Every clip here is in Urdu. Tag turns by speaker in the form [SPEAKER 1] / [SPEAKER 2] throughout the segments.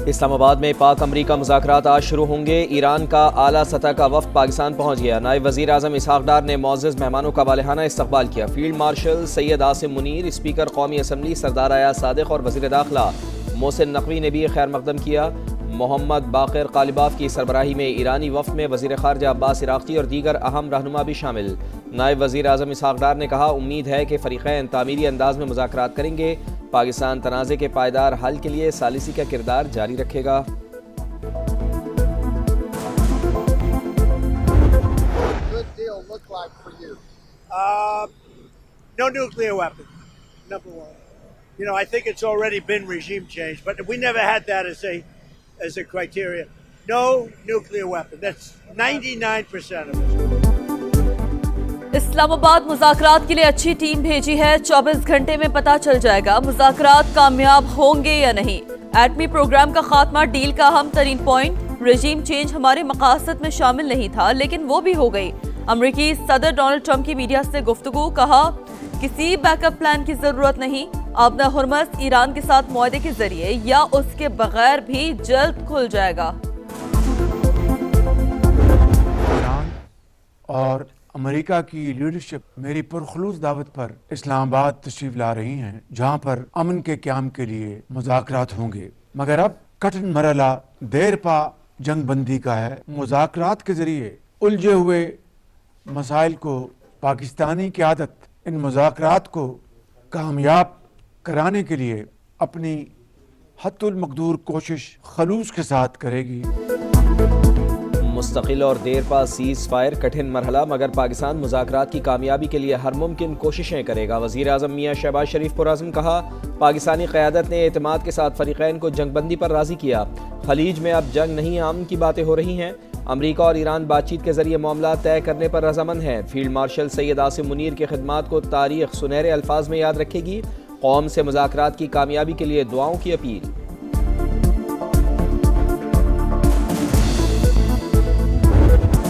[SPEAKER 1] اسلام آباد میں پاک امریکہ مذاکرات آج شروع ہوں گے۔ ایران کا اعلیٰ سطح کا وفد پاکستان پہنچ گیا۔ نائب وزیر اعظم اسحاق ڈار نے معزز مہمانوں کا والہانہ استقبال کیا۔ Field marshal Syed Asim Munir, speaker قومی اسمبلی سردار ایاز صادق اور وزیر داخلہ محسن نقوی نے بھی خیر مقدم کیا۔ محمد باقر قالباف کی سربراہی میں ایرانی وفد میں وزیر خارجہ عباس عراقچی اور دیگر اہم رہنما بھی شامل۔ نائب وزیر اعظم اسحاق ڈار نے کہا، امید ہے کہ فریقین تعمیری انداز میں مذاکرات کریں گے۔ پاکستان تنازع کے پائیدار حل کے لیے ثالثی کا کردار جاری رکھے گا۔
[SPEAKER 2] No nuclear weapon, number one. I think it's already been regime change, but we never had that as a criteria. No nuclear weapon. That's 99% of it.
[SPEAKER 3] اسلام آباد مذاکرات کے لیے اچھی ٹیم بھیجی ہے۔ 24 گھنٹے میں پتہ چل جائے گا مذاکرات کامیاب ہوں گے یا نہیں۔ ایٹمی پروگرام کا خاتمہ ڈیل کا اہم ترین پوائنٹ۔ رجیم چینج ہمارے مقاصد میں شامل نہیں تھا، لیکن وہ بھی ہو گئی۔ امریکی صدر ڈونلڈ ٹرمپ کی میڈیا سے گفتگو، کہا کسی بیک اپ پلان کی ضرورت نہیں۔ آبنہ ہرمز ایران کے ساتھ معاہدے کے ذریعے یا اس کے بغیر بھی جلد کھل جائے گا۔
[SPEAKER 4] ایران اور امریکہ کی لیڈرشپ میری پرخلوص دعوت پر اسلام آباد تشریف لا رہی ہیں، جہاں پر امن کے قیام کے لیے مذاکرات ہوں گے، مگر اب کٹھن مرحلہ دیر پا جنگ بندی کا ہے۔ مذاکرات کے ذریعے الجھے ہوئے مسائل کو پاکستانی قیادت ان مذاکرات کو کامیاب کرانے کے لیے اپنی حد المقدور کوشش خلوص کے ساتھ کرے گی۔
[SPEAKER 1] مستقل اور دیر پا سیز فائر کٹھن مرحلہ، مگر پاکستان مذاکرات کی کامیابی کے لیے ہر ممکن کوششیں کرے گا۔ وزیر اعظم میاں شہباز شریف پرعزم، کہا پاکستانی قیادت نے اعتماد کے ساتھ فریقین کو جنگ بندی پر راضی کیا۔ خلیج میں اب جنگ نہیں، امن کی باتیں ہو رہی ہیں۔ امریکہ اور ایران بات چیت کے ذریعے معاملات طے کرنے پر رضامند ہیں۔ فیلڈ مارشل سید عاصم منیر کی خدمات کو تاریخ سنہرے الفاظ میں یاد رکھے گی۔ قوم سے مذاکرات کی کامیابی کے لیے دعاؤں کی اپیل۔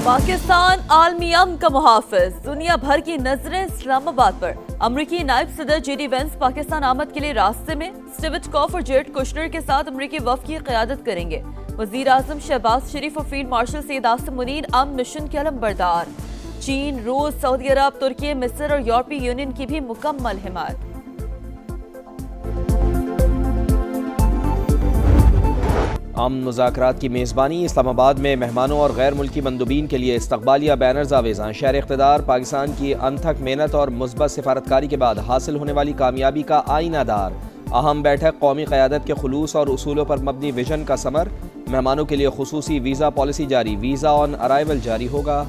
[SPEAKER 3] پاکستان عالمی امن کا محافظ، دنیا بھر کی نظریں اسلام آباد پر۔ امریکی نائب صدر جے ڈی وینس پاکستان آمد کے لیے راستے میں اسٹیو کاف اور جیریڈ کوشنر کے ساتھ امریکی وفد کی قیادت کریں گے۔ وزیر اعظم شہباز شریف اور فیلڈ مارشل سید عاصم منیر امن مشن کے علم بردار۔ چین، روس، سعودی عرب، ترکی، مصر اور یورپی یونین کی بھی مکمل حمایت۔
[SPEAKER 1] امن مذاکرات کی میزبانی، اسلام آباد میں مہمانوں اور غیر ملکی مندوبین کے لیے استقبالیہ بینرز آویزاں۔ شہر اقتدار پاکستان کی انتھک محنت اور مثبت سفارتکاری کے بعد حاصل ہونے والی کامیابی کا آئینہ دار۔ اہم بیٹھک، قومی قیادت کے خلوص اور اصولوں پر مبنی ویژن کا ثمر۔ مہمانوں کے لیے خصوصی ویزا پالیسی جاری، ویزا آن ارائیول جاری ہوگا۔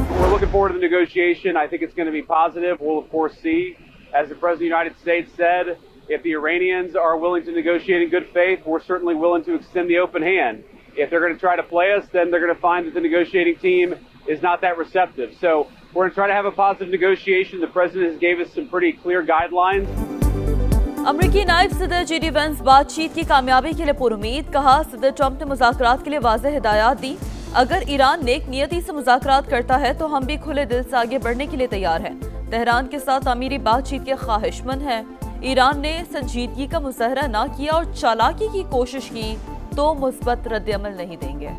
[SPEAKER 5] We're looking forward to the negotiation. I think it's going to be positive. We'll of course see, as the President of the United States said, if the Iranians are willing to negotiate in good faith, we're certainly willing to extend the open hand. If they're going to try to play us, then they're going to find that the negotiating team is not that receptive. So we're going to try to have a positive negotiation. The President has gave us some pretty clear guidelines.
[SPEAKER 3] امریکی نائب صدر جے ڈی وینس بات چیت کی کامیابی کے لیے پرامید، کہا صدر ٹرمپ نے مذاکرات کے لیے واضح ہدایات دی۔ اگر ایران نیک نیتی سے مذاکرات کرتا ہے تو ہم بھی کھلے دل سے آگے بڑھنے کے لیے تیار ہیں۔ تہران کے ساتھ تعمیری بات چیت کے خواہش مند ہیں۔ ایران نے سنجیدگی کا مظاہرہ نہ کیا اور چالاکی کی کوشش کی تو مثبت رد عمل نہیں دیں گے۔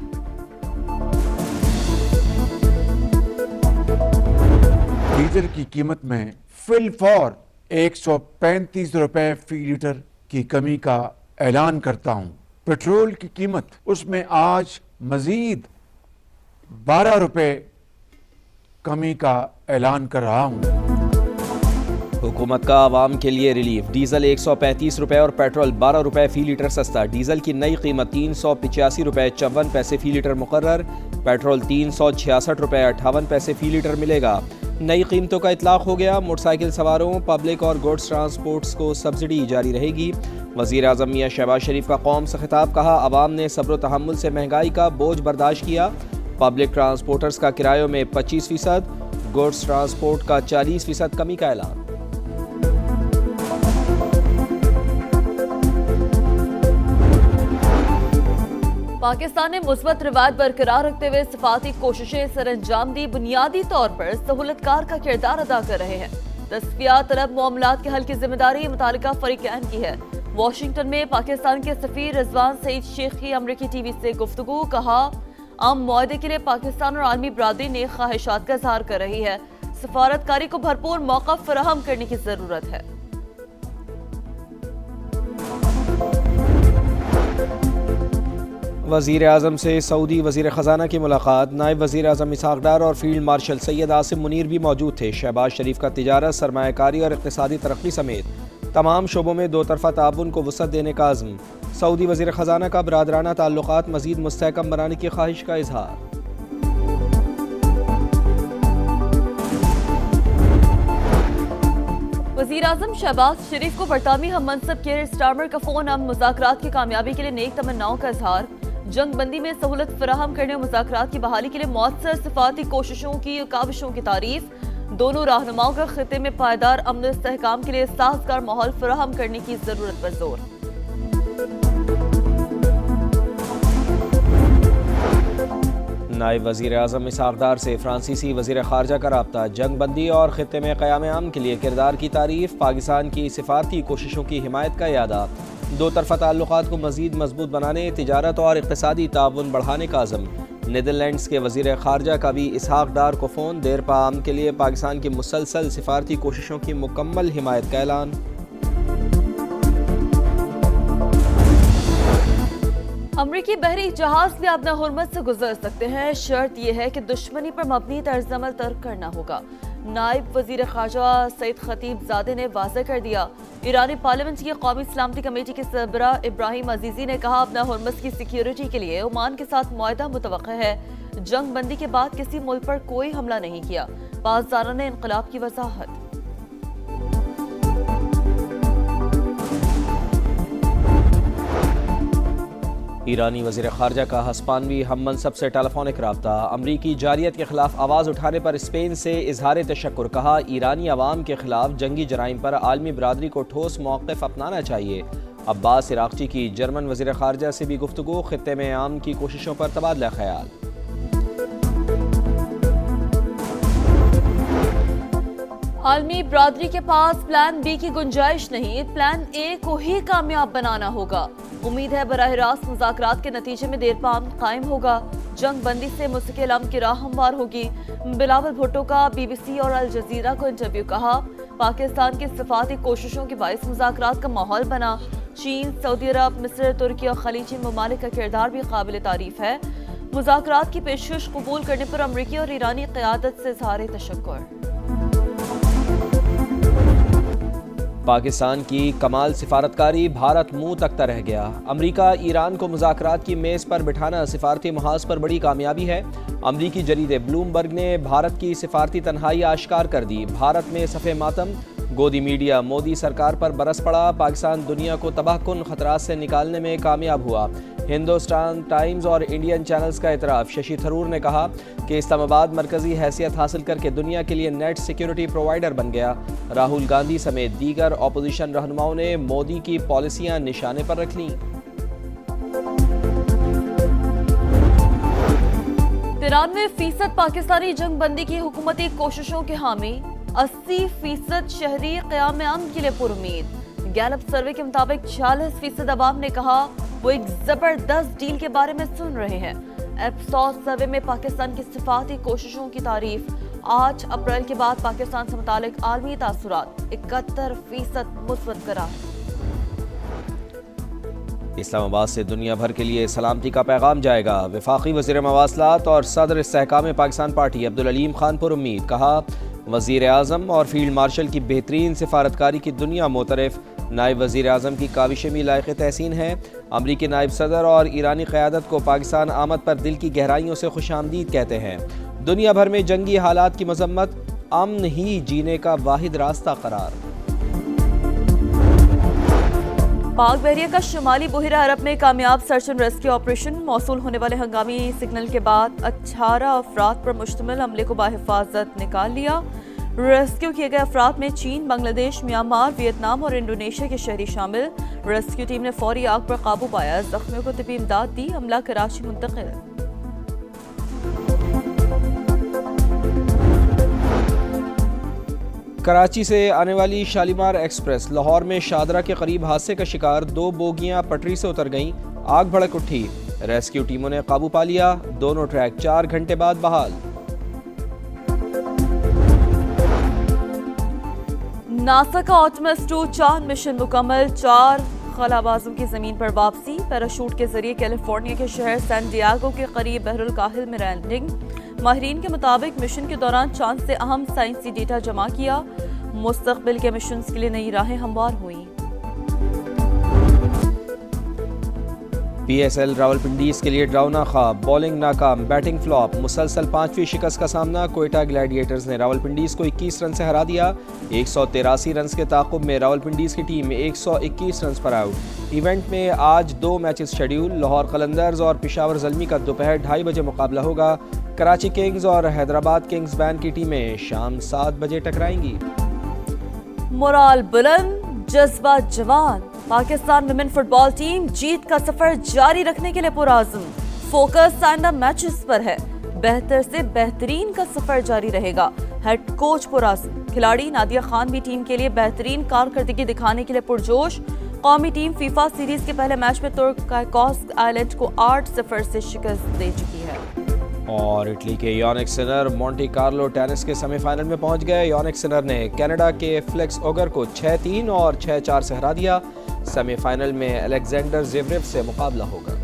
[SPEAKER 4] ڈیزل کی قیمت میں فی الفور 135 روپے فی لیٹر کی کمی کا اعلان کرتا ہوں۔ پیٹرول کی قیمت اس میں آج مزید 12 روپے کمی کا اعلان کر رہا ہوں۔
[SPEAKER 1] حکومت کا عوام کے لیے ریلیف، ڈیزل 135 روپے اور پیٹرول 12 روپے فی لیٹر سستا۔ ڈیزل کی نئی قیمت 385 روپے 54 پیسے فی لیٹر مقرر۔ پیٹرول 366 روپے 58 پیسے فی لیٹر ملے گا۔ نئی قیمتوں کا اطلاق ہو گیا۔ موٹر سائیکل سواروں، پبلک اور گوڈز ٹرانسپورٹس کو سبسڈی جاری رہے گی۔ وزیر اعظم میاں شہباز شریف کا قوم سے خطاب، کہا عوام نے صبر و تحمل سے مہنگائی کا بوجھ برداشت کیا۔ پبلک ٹرانسپورٹرز کا کرایوں میں 25%، گوڈز ٹرانسپورٹ کا 40% کمی کا اعلان۔
[SPEAKER 3] پاکستان نے مثبت روایت برقرار رکھتے ہوئے سفارتی کوششیں سر انجام دی، بنیادی طور پر سہولت کار کا کردار ادا کر رہے ہیں۔ تصفیہ طلب معاملات کے حل کی ذمہ داری متعلقہ فریقین کی ہے۔ واشنگٹن میں پاکستان کے سفیر رضوان سعید شیخ کی امریکی ٹی وی سے گفتگو، کہا عام معاہدے کے لیے پاکستان اور عالمی برادری نے خواہشات کا اظہار کر رہی ہے، سفارتکاری کو بھرپور موقع فراہم کرنے کی ضرورت ہے۔
[SPEAKER 1] وزیر اعظم سے سعودی وزیر خزانہ کی ملاقات، نائب وزیر اعظم اسحاق ڈار اور فیلڈ مارشل سید عاصم منیر بھی موجود تھے۔ شہباز شریف کا تجارت، سرمایہ کاری اور اقتصادی ترقی سمیت تمام شعبوں میں دو طرفہ تعاون کو وسعت دینے کا عزم۔ سعودی وزیر خزانہ کا برادرانہ تعلقات مزید مستحکم بنانے کی خواہش کا اظہار۔
[SPEAKER 3] وزیر اعظم شہباز شریف کو برطانوی ہم منصب کیئر سٹارمر کا فون، مذاکرات کی کامیابی کے لیے نیک تمناؤں کا اظہار۔ جنگ بندی میں سہولت فراہم کرنے اور مذاکرات کی بحالی کے لیے مؤثر سفارتی کوششوں کی کاوشوں کی تعریف۔ دونوں رہنماؤں کا خطے میں پائیدار امن و استحکام کے لیے سازگار ماحول فراہم کرنے کی ضرورت پر زور۔
[SPEAKER 1] نائب وزیر اعظم اسحاق ڈار سے فرانسیسی وزیر خارجہ کا رابطہ، جنگ بندی اور خطے میں قیام امن کے لیے کردار کی تعریف، پاکستان کی سفارتی کوششوں کی حمایت کا اعادہ، دو طرفہ تعلقات کو مزید مضبوط بنانے، تجارت اور اقتصادی تعاون بڑھانے کا عزم۔ نیدرلینڈز کے وزیر خارجہ کا بھی اسحاق ڈار کو فون، دیرپا امن کے لیے پاکستان کی مسلسل سفارتی کوششوں کی مکمل حمایت کا اعلان۔
[SPEAKER 3] امریکی بحری جہاز بھی اپنا ہرمز سے گزر سکتے ہیں، شرط یہ ہے کہ دشمنی پر مبنی طرز عمل ترک کرنا ہوگا۔ نائب وزیر خارجہ سعید خطیب زادے نے واضح کر دیا۔ ایرانی پارلیمنٹ کی قومی سلامتی کمیٹی کے سربراہ ابراہیم عزیزی نے کہا اپنا ہرمز کی سیکیورٹی کے لیے عمان کے ساتھ معاہدہ متوقع ہے۔ جنگ بندی کے بعد کسی ملک پر کوئی حملہ نہیں کیا، پاسداران نے انقلاب کی وضاحت۔
[SPEAKER 1] ایرانی وزیر خارجہ کا ہسپانوی ہم منصب سے ٹیلی فونک رابطہ، امریکی جارحیت کے خلاف آواز اٹھانے پر اسپین سے اظہار تشکر، کہا ایرانی عوام کے خلاف جنگی جرائم پر عالمی برادری کو ٹھوس موقف اپنانا چاہیے۔ عباس عراقچی کی جرمن وزیر خارجہ سے بھی گفتگو، خطے میں امن کی کوششوں پر تبادلہ خیال۔
[SPEAKER 3] عالمی برادری کے پاس پلان بی کی گنجائش نہیں، پلان اے کو ہی کامیاب بنانا ہوگا۔ امید ہے براہ راست مذاکرات کے نتیجے میں دیرپا امن قائم ہوگا، جنگ بندی سے مستقل امن کی راہ ہموار ہوگی۔ بلاول بھٹو کا بی بی سی اور الجزیرہ کو انٹرویو، کہا پاکستان کی سفارتی کوششوں کے باعث مذاکرات کا ماحول بنا۔ چین، سعودی عرب، مصر، ترکی اور خلیجی ممالک کا کردار بھی قابل تعریف ہے۔ مذاکرات کی پیشکش قبول کرنے پر امریکی اور ایرانی قیادت سے اظہار تشکر۔
[SPEAKER 1] پاکستان کی کمال سفارتکاری، بھارت منہ تکتا رہ گیا۔ امریکہ ایران کو مذاکرات کی میز پر بٹھانا سفارتی محاذ پر بڑی کامیابی ہے۔ امریکی جریدے بلومبرگ نے بھارت کی سفارتی تنہائی آشکار کر دی۔ بھارت میں صف ماتم، گودی میڈیا مودی سرکار پر برس پڑا۔ پاکستان دنیا کو تباہ کن خطرات سے نکالنے میں کامیاب ہوا۔ ہندوستان ٹائمز اور انڈین چینلز کا اعتراف، ششی تھرور نے کہا کہ اسلام آباد مرکزی حیثیت حاصل کر کے دنیا کے لیے نیٹ سیکیورٹی پرووائیڈر بن گیا۔ راہل گاندھی سمیت دیگر اپوزیشن رہنماؤں نے مودی کی پالیسیاں نشانے پر رکھ لیں۔
[SPEAKER 3] 93% پاکستانی جنگ بندی کی حکومتی کوششوں کے حامی، 80% شہری قیام امن کے لیے پر امید۔ گیلپ سروے کے مطابق 46% عوام نے کہا وہ ایک زبردست ڈیل کے بارے میں سن رہے ہیں۔ ایپسوس سروے میں پاکستان کی سفارتی کوششوں کی تعریف، 8 اپریل کے بعد پاکستان سے متعلق عالمی تاثرات 71% مثبت قرار۔
[SPEAKER 1] اسلام آباد سے دنیا بھر کے لیے سلامتی کا پیغام جائے گا۔ وفاقی وزیر مواصلات اور صدر استحکام پاکستان پارٹی عبدالعلیم خان پر امید، کہا وزیر اعظم اور فیلڈ مارشل کی بہترین سفارتکاری کی دنیا معترف۔ نائب وزیر اعظم کی کاوشیں بھی لائق تحسین ہیں۔ امریکی نائب صدر اور ایرانی قیادت کو پاکستان آمد پر دل کی گہرائیوں سے خوش آمدید کہتے ہیں۔ دنیا بھر میں جنگی حالات کی مذمت، امن ہی جینے کا واحد راستہ قرار۔
[SPEAKER 3] پاک بحریہ کا شمالی بحیرہ عرب میں کامیاب سرچ اینڈ ریسکیو آپریشن، موصول ہونے والے ہنگامی سگنل کے بعد 18 افراد پر مشتمل عملے کو بحفاظت نکال لیا۔ ریسکیو کیے گئے افراد میں چین، بنگلہ دیش، میانمار، ویتنام اور انڈونیشیا کے شہری شامل۔ ریسکیو ٹیم نے فوری آگ پر قابو پایا، زخمیوں کو طبی امداد دی، عملہ کراچی منتقل۔
[SPEAKER 1] کراچی سے آنے والی شالیمار ایکسپریس لاہور میں شادرہ کے قریب حادثے کا شکار، 2 بوگیاں پٹری سے اتر گئیں، آگ بھڑک اٹھی، ریسکیو ٹیموں نے قابو پا لیا، دونوں ٹریک 4 گھنٹے بعد بحال۔
[SPEAKER 3] ناسا کا آرٹمس 2 چاند مشن مکمل، 4 خلابازوں کی زمین پر واپسی، پیراشوٹ کے ذریعے کیلیفورنیا کے شہر سین ڈیاگو کے قریب بحر الکاہل میں لینڈنگ۔ ماہرین کے مطابق مشن کے دوران چاند سے اہم سائنسی ڈیٹا جمع کیا، مستقبل کے مشنز کے لیے نئی راہیں ہموار ہوئیں۔ پی ایس ایل راولپنڈیز کے لیے ڈراؤنا خواب، بولنگ ناکام، بیٹنگ فلاپ، مسلسل 5ویں شکست کا سامنا، کوئٹہ گلیڈیٹرز نے راولپنڈیز کو 21 رن سے ہرا دیا، 183 رنز کے تعاقب میں راولپنڈیز کی ٹیم 121 رنز پر آؤٹ۔ ایونٹ میں آج 2 میچز شیڈیول، لاہور قلندرز اور پشاور زلمی کا دوپہر 2:30 بجے مقابلہ ہوگا، کراچی کنگز اور حیدرآباد کنگز بین کی ٹیمیں شام 7 بجے ٹکرائیں گی۔ مورال بلند، جذبہ جوان، پاکستان ویمن فٹ بال ٹیم جیت کا سفر جاری رکھنے کے لیے پرعزم، فوکس آئندہ میچز پر ہے، بہتر سے بہترین کا سفر جاری رہے گا، ہیڈ کوچ پرعزم۔ کھلاڑی نادیہ خان بھی ٹیم کے لیے بہترین کارکردگی دکھانے کے لیے پرجوش، قومی ٹیم فیفا سیریز کے پہلے میچ میں ترک کائکوس آئلینڈ کو 8-0 سے شکست دے چکی ہے۔ اور اٹلی کے Jannik Sinner Monte Carlo tennis کے سیمی فائنل میں پہنچ گئے، یونک سنر نے کینیڈا کے فلیکس اوگر کو 6-3 اور 6-4 سے ہرا دیا، سیمی فائنل میں الیگزینڈر زیوریو سے مقابلہ ہوگا۔